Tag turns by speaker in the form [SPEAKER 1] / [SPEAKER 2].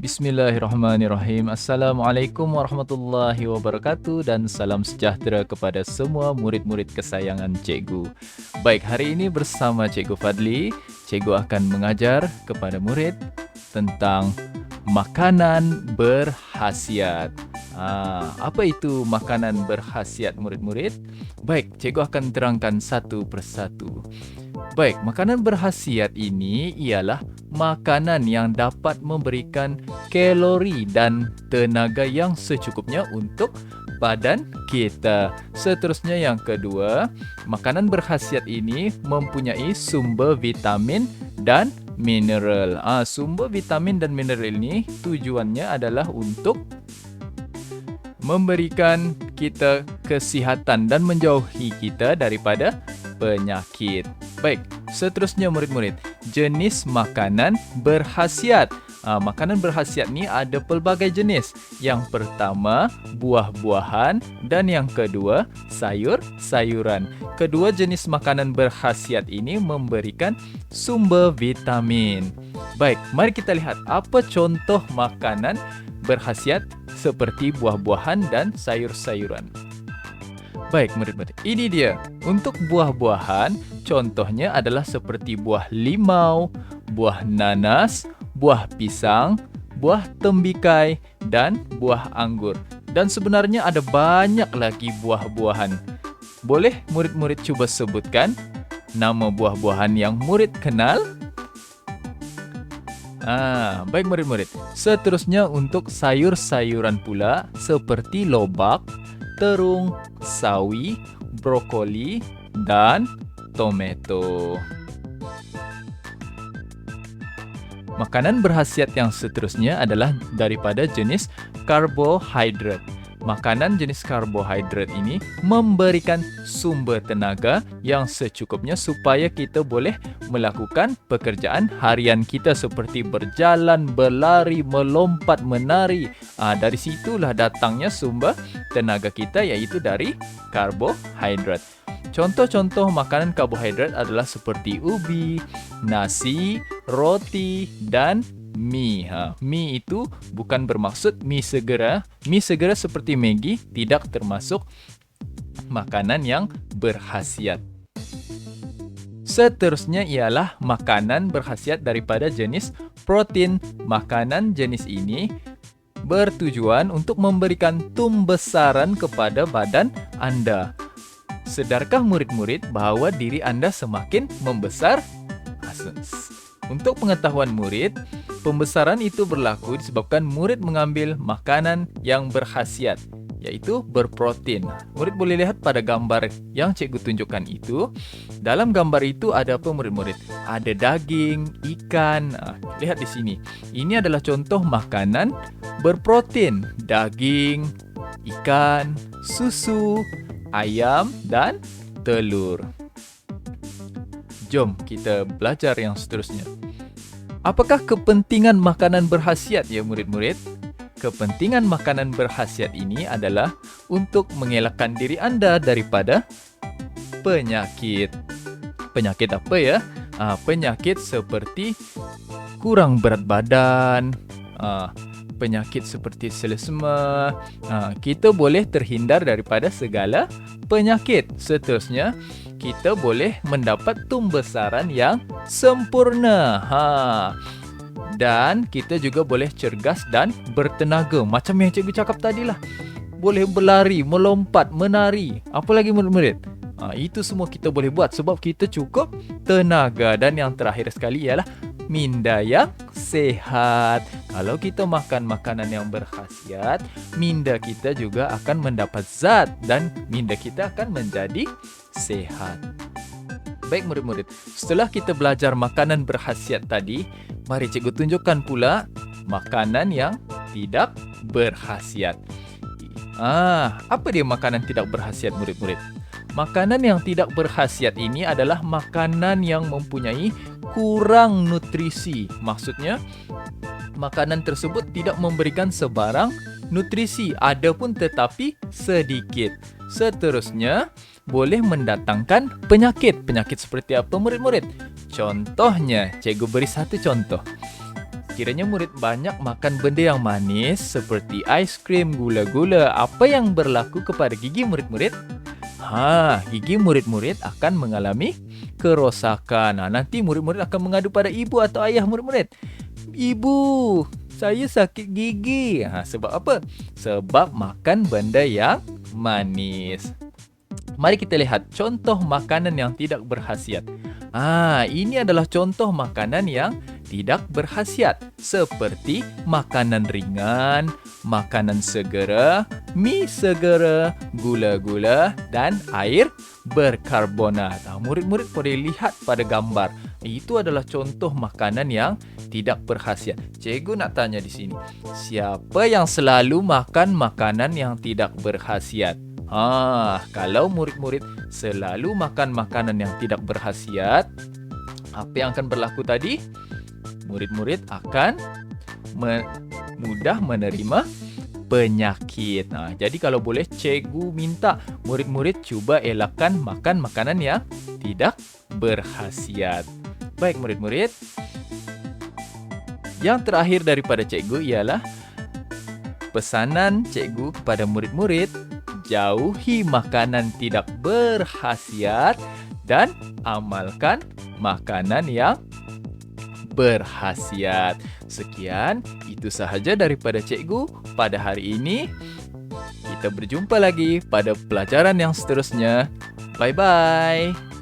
[SPEAKER 1] Bismillahirrahmanirrahim. Assalamualaikum warahmatullahi wabarakatuh dan salam sejahtera kepada semua murid-murid kesayangan cikgu. Baik, hari ini bersama Cikgu Fadli, cikgu akan mengajar kepada murid tentang makanan berkhasiat. Apa itu makanan berkhasiat murid-murid? Baik, cikgu akan terangkan satu persatu. Baik, makanan berkhasiat ini ialah makanan yang dapat memberikan kalori dan tenaga yang secukupnya untuk badan kita. Seterusnya yang kedua, makanan berkhasiat ini mempunyai sumber vitamin dan mineral. Sumber vitamin dan mineral ini tujuannya adalah untuk memberikan kita kesihatan dan menjauhi kita daripada penyakit. Baik, seterusnya murid-murid, jenis makanan berkhasiat. Makanan berkhasiat ni ada pelbagai jenis. Yang pertama, buah-buahan dan yang kedua, sayur-sayuran. Kedua jenis makanan berkhasiat ini memberikan sumber vitamin. Baik, mari kita lihat apa contoh makanan berkhasiat seperti buah-buahan dan sayur-sayuran. Baik murid-murid, ini dia. Untuk buah-buahan, contohnya adalah seperti buah limau, buah nanas, buah pisang, buah tembikai, dan buah anggur. Dan sebenarnya ada banyak lagi buah-buahan. Boleh murid-murid cuba sebutkan nama buah-buahan yang murid kenal? Baik murid-murid. Seterusnya untuk sayur-sayuran pula seperti lobak, terung, sawi, brokoli, dan tomato. Makanan berkhasiat yang seterusnya adalah daripada jenis karbohidrat. Makanan jenis karbohidrat ini memberikan sumber tenaga yang secukupnya supaya kita boleh melakukan pekerjaan harian kita seperti berjalan, berlari, melompat, menari. Dari situlah datangnya sumber tenaga kita, iaitu dari karbohidrat. Contoh-contoh makanan karbohidrat adalah seperti ubi, nasi, roti, dan mi. Mi itu bukan bermaksud mi segera. Mi segera seperti Maggi tidak termasuk makanan yang berkhasiat. Seterusnya ialah makanan berkhasiat daripada jenis protein. Makanan jenis ini bertujuan untuk memberikan tumbesaran kepada badan Anda. Sedarkah murid-murid bahawa diri Anda semakin membesar? Untuk pengetahuan murid, pembesaran itu berlaku disebabkan murid mengambil makanan yang berkhasiat, yaitu berprotein. Murid boleh lihat pada gambar yang cikgu tunjukkan itu. Dalam gambar itu ada apa murid-murid? Ada daging, ikan. Lihat di sini. Ini adalah contoh makanan berprotein. Daging, ikan, susu, ayam, dan telur. Jom kita belajar yang seterusnya. Apakah kepentingan makanan berkhasiat ya murid-murid? Kepentingan makanan berkhasiat ini adalah untuk mengelakkan diri Anda daripada penyakit. Penyakit apa ya? Penyakit seperti kurang berat badan, penyakit seperti selesema. Kita boleh terhindar daripada segala penyakit. Seterusnya, kita boleh mendapat tumbesaran yang sempurna. Dan kita juga boleh cergas dan bertenaga. Macam yang cikgu cakap tadilah. Boleh berlari, melompat, menari. Apa lagi murid-murid? Itu semua kita boleh buat sebab kita cukup tenaga. Dan yang terakhir sekali ialah minda yang sehat. Kalau kita makan makanan yang berkhasiat, minda kita juga akan mendapat zat dan minda kita akan menjadi sehat. Baik murid-murid, setelah kita belajar makanan berkhasiat tadi, mari cikgu tunjukkan pula makanan yang tidak berkhasiat. Apa dia makanan tidak berkhasiat murid-murid? Makanan yang tidak berkhasiat ini adalah makanan yang mempunyai kurang nutrisi. Maksudnya, makanan tersebut tidak memberikan sebarang nutrisi, adapun tetapi sedikit. Seterusnya, boleh mendatangkan penyakit. Penyakit seperti apa murid-murid? Contohnya, cikgu beri satu contoh. Kiranya murid banyak makan benda yang manis seperti aiskrim, gula-gula. Apa yang berlaku kepada gigi murid-murid? Gigi murid-murid akan mengalami kerosakan. Nanti murid-murid akan mengadu pada ibu atau ayah murid-murid. Ibu, saya sakit gigi. Sebab apa? Sebab makan benda yang manis. Mari kita lihat contoh makanan yang tidak berkhasiat. Ini adalah contoh makanan yang tidak berkhasiat, seperti makanan ringan, makanan segera, mie segera, gula-gula, dan air berkarbonat. Murid-murid boleh lihat pada gambar. Itu adalah contoh makanan yang tidak berkhasiat. Cikgu nak tanya di sini, siapa yang selalu makan makanan yang tidak berkhasiat? Kalau murid-murid selalu makan makanan yang tidak berkhasiat, apa yang akan berlaku tadi? Murid-murid akan mudah menerima penyakit. Jadi kalau boleh, cikgu minta murid-murid cuba elakkan makan makanan yang tidak berkhasiat. Baik murid-murid, yang terakhir daripada cikgu ialah pesanan cikgu kepada murid-murid, jauhi makanan tidak berkhasiat dan amalkan makanan yang berkhasiat. Sekian, itu sahaja daripada cikgu pada hari ini. Kita berjumpa lagi pada pelajaran yang seterusnya. Bye-bye.